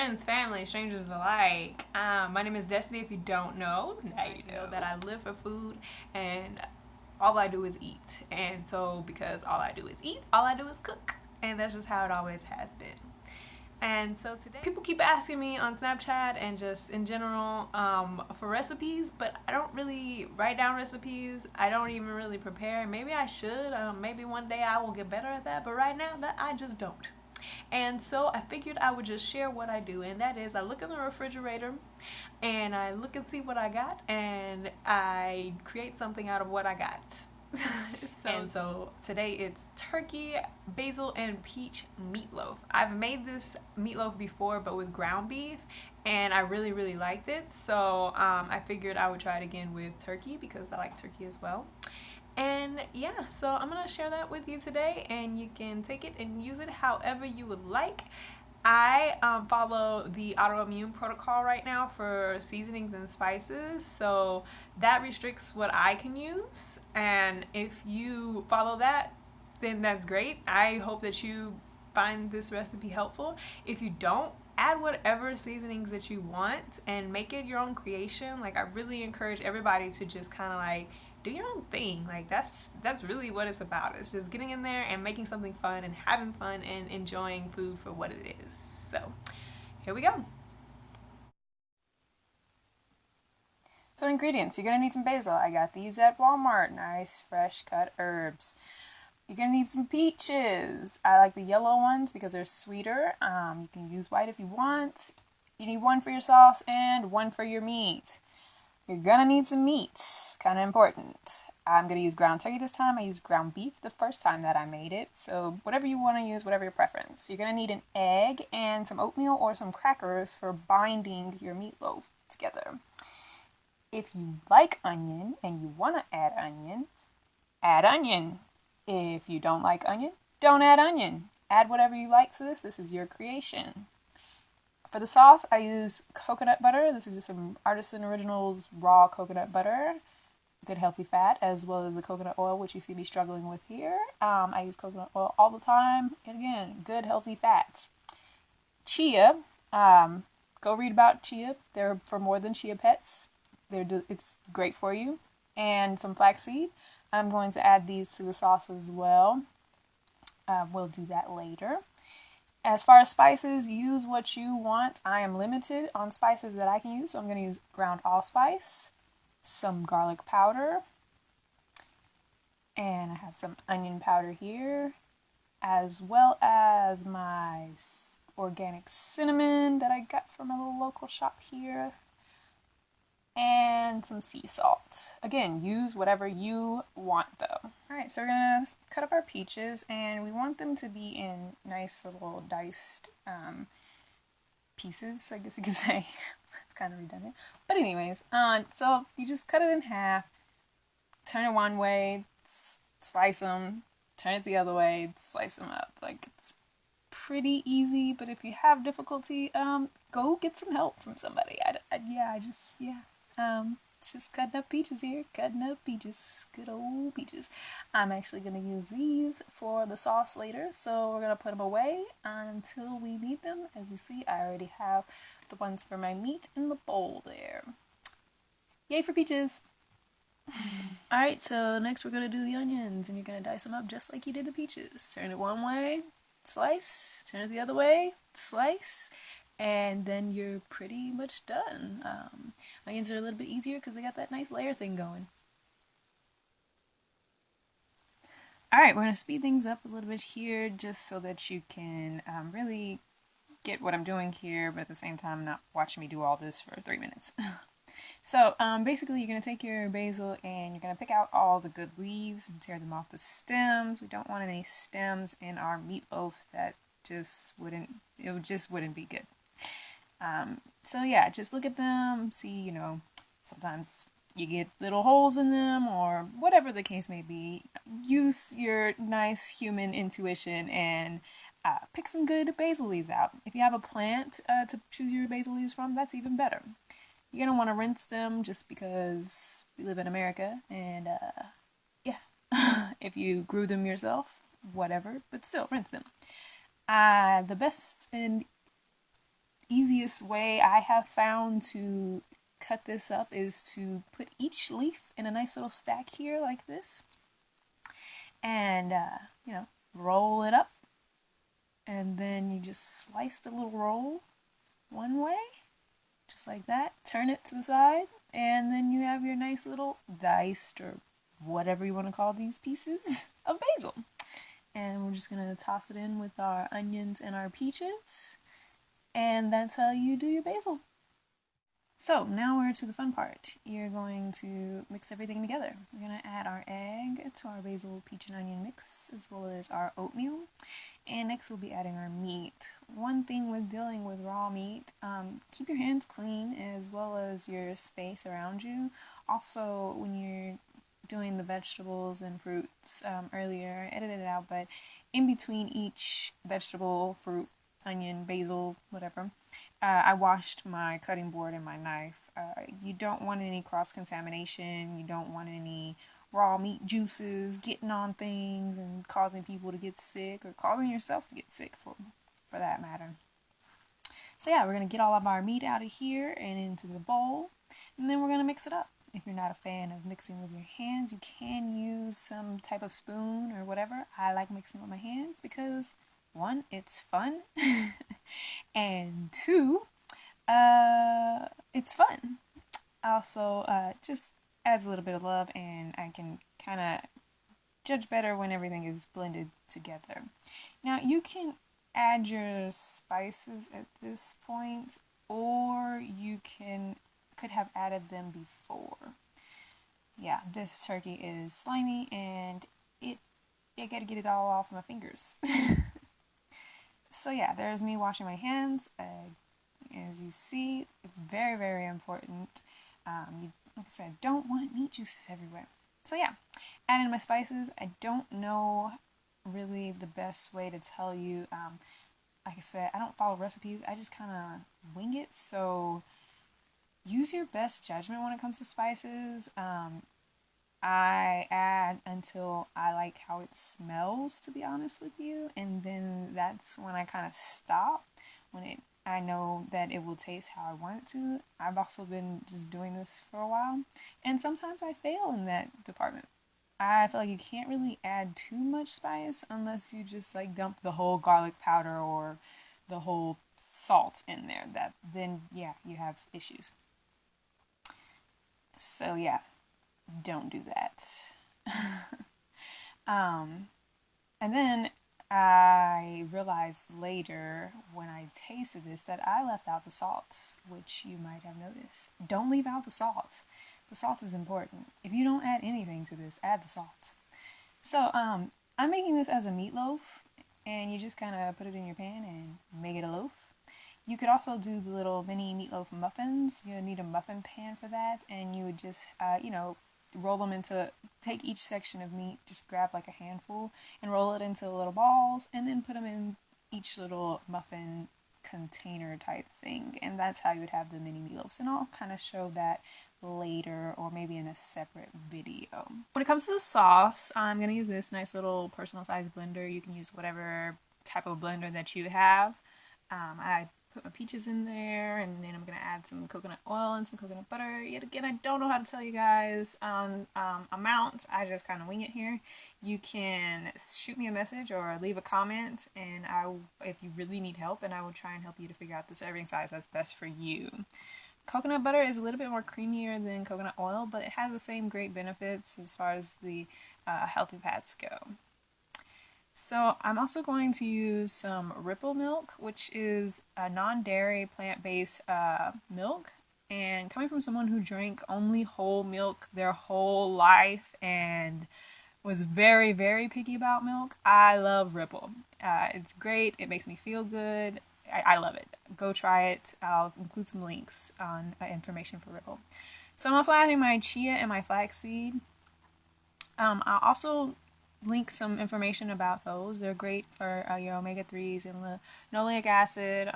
friends, family, strangers alike. My name is Destiny. If you don't know, now you know that I live for food and all I do is eat. And so, because all I do is eat, all I do is cook. And that's just how it always has been. And so today, people keep asking me on Snapchat and just in general for recipes, but I don't really write down recipes. I don't even really prepare. Maybe I should. Maybe one day I will get better at that. But right now, that I just don't. And so I figured I would just share what I do, and that is I look in the refrigerator and I look and see what I got, and I create something out of what I got. So today it's turkey, basil, and peach meatloaf. I've made this meatloaf before, but with ground beef, and I really, really liked it. So I figured I would try it again with turkey because I like turkey as well. And yeah, so I'm gonna share that with you today, and you can take it and use it however you would like. I follow the Autoimmune Protocol right now for seasonings and spices, so that restricts what I can use. And if you follow that, then that's great. I hope that you find this recipe helpful. If you don't, add whatever seasonings that you want and make it your own creation. Like, I really encourage everybody to just kind of like do your own thing. Like, that's really what it's about. It's just getting in there and making something fun and having fun and enjoying food for what it is. So here we go. So ingredients, you're gonna need some basil. I got these at Walmart. Nice fresh cut herbs. You're gonna need some peaches. I like the yellow ones because they're sweeter. You can use white if you want. You need one for your sauce and one for your meat. You're gonna need some meat, kind of important. I'm gonna use ground turkey this time. I used ground beef the first time that I made it. So whatever you wanna use, whatever your preference. You're gonna need an egg and some oatmeal or some crackers for binding your meatloaf together. If you like onion and you wanna add onion, add onion. If you don't like onion, don't add onion. Add whatever you like to this. This is your creation. For the sauce, I use coconut butter. This is just some Artisan Originals raw coconut butter. Good healthy fat, as well as the coconut oil, which you see me struggling with here. I use coconut oil all the time. And again, good healthy fats. Chia, go read about chia. They're for more than chia pets. It's great for you. And some flaxseed. I'm going to add these to the sauce as well. We'll do that later. As far as spices, use what you want. I am limited on spices that I can use, so I'm going to use ground allspice, some garlic powder, and I have some onion powder here, as well as my organic cinnamon that I got from a little local shop here, and some sea salt. Again, use whatever you want though. Alright, so we're gonna cut up our peaches, and we want them to be in nice little diced pieces, I guess you could say. It's kind of redundant. But anyways, so you just cut it in half, turn it one way, slice them, turn it the other way, slice them up. Like, it's pretty easy, but if you have difficulty, go get some help from somebody. It's just cutting up peaches here. Cutting up peaches. Good old peaches. I'm actually going to use these for the sauce later, so we're going to put them away until we need them. As you see, I already have the ones for my meat in the bowl there. Yay for peaches! Alright, so next we're going to do the onions, and you're going to dice them up just like you did the peaches. Turn it one way, slice. Turn it the other way, slice. And then you're pretty much done. Onions are a little bit easier because they got that nice layer thing going. Alright, we're going to speed things up a little bit here just so that you can really get what I'm doing here, but at the same time not watching me do all this for 3 minutes. So basically you're going to take your basil and you're going to pick out all the good leaves and tear them off the stems. We don't want any stems in our meatloaf. That just wouldn't be good. So yeah, just look at them, see, sometimes you get little holes in them or whatever the case may be. Use your nice human intuition and pick some good basil leaves out. If you have a plant to choose your basil leaves from, that's even better. You're going to want to rinse them just because we live in America, and yeah, if you grew them yourself, whatever, but still rinse them. The best easiest way I have found to cut this up is to put each leaf in a nice little stack here like this, and roll it up, and then you just slice the little roll one way, just like that, turn it to the side, and then you have your nice little diced, or whatever you want to call these pieces, of basil. And we're just gonna toss it in with our onions and our peaches, and that's how you do your basil. So now we're to the fun part. You're going to mix everything together. We're going to add our egg to our basil, peach, and onion mix, as well as our oatmeal. And next we'll be adding our meat. One thing with dealing with raw meat, keep your hands clean as well as your space around you. Also, when you're doing the vegetables and fruits earlier, I edited it out, but in between each vegetable, fruit, onion, basil, whatever, I washed my cutting board and my knife. You don't want any cross-contamination. You don't want any raw meat juices getting on things and causing people to get sick, or causing yourself to get sick for that matter. So yeah, we're going to get all of our meat out of here and into the bowl, and then we're going to mix it up. If you're not a fan of mixing with your hands, you can use some type of spoon or whatever. I like mixing with my hands because, one, it's fun, and two, it's fun. Also, just adds a little bit of love, and I can kind of judge better when everything is blended together. Now, you can add your spices at this point, or you could have added them before. Yeah, this turkey is slimy, and I gotta get it all off my fingers. So yeah, there's me washing my hands. As you see, it's very, very important. Like I said, don't want meat juices everywhere. So yeah, add in my spices. I don't know really the best way to tell you. Like I said, I don't follow recipes. I just kind of wing it. So use your best judgment when it comes to spices. I add until I like how it smells, to be honest with you, and then that's when I kind of stop when I know that it will taste how I want it to. I've also been just doing this for a while, and sometimes I fail in that department. I feel like you can't really add too much spice unless you just like dump the whole garlic powder or the whole salt in there. Then yeah, you have issues. So yeah, don't do that. And then I realized later when I tasted this that I left out the salt, which you might have noticed. Don't leave out the salt. The salt is important. If you don't add anything to this, add the salt. So I'm making this as a meatloaf, and you just kind of put it in your pan and make it a loaf. You could also do the little mini meatloaf muffins. You need a muffin pan for that, and you would just, roll them into, take each section of meat, just grab like a handful and roll it into little balls, and then put them in each little muffin container type thing. And that's how you would have the mini meatloaves. And I'll kind of show that later, or maybe in a separate video. When it comes to the sauce, I'm going to use this nice little personal size blender. You can use whatever type of blender that you have. I put my peaches in there, and then I'm going to add some coconut oil and some coconut butter. Yet again, I don't know how to tell you guys on amounts. I just kind of wing it here. You can shoot me a message or leave a comment, and if you really need help, and I will try and help you to figure out the serving size that's best for you. Coconut butter is a little bit more creamier than coconut oil, but it has the same great benefits as far as the healthy fats go. So I'm also going to use some Ripple milk, which is a non-dairy plant-based milk. And coming from someone who drank only whole milk their whole life and was very, very picky about milk, I love Ripple. It's great. It makes me feel good. I love it. Go try it. I'll include some links on information for Ripple. So I'm also adding my chia and my flaxseed. I'll also link some information about those. They're great for your omega-3s and linoleic acid.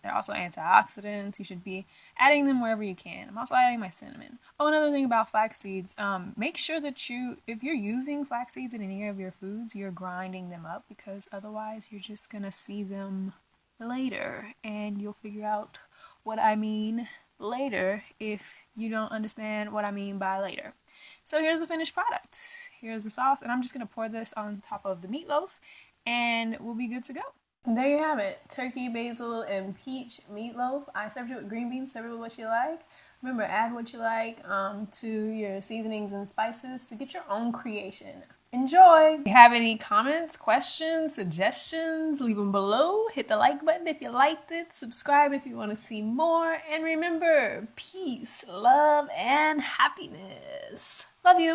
They're also antioxidants. You should be adding them wherever you can. I'm also adding my cinnamon. Oh, another thing about flax seeds, make sure that if you're using flax seeds in any of your foods, you're grinding them up, because otherwise you're just gonna see them later, and you'll figure out what I mean later if you don't understand what I mean by later. So here's the finished product. Here's the sauce, and I'm just gonna pour this on top of the meatloaf, and we'll be good to go. And there you have it, turkey, basil, and peach meatloaf. I served it with green beans. Serve it with what you like. Remember, add what you like to your seasonings and spices to get your own creation. Enjoy! If you have any comments, questions, suggestions, leave them below. Hit the like button if you liked it. Subscribe if you want to see more. And remember, peace, love, and happiness. Love you.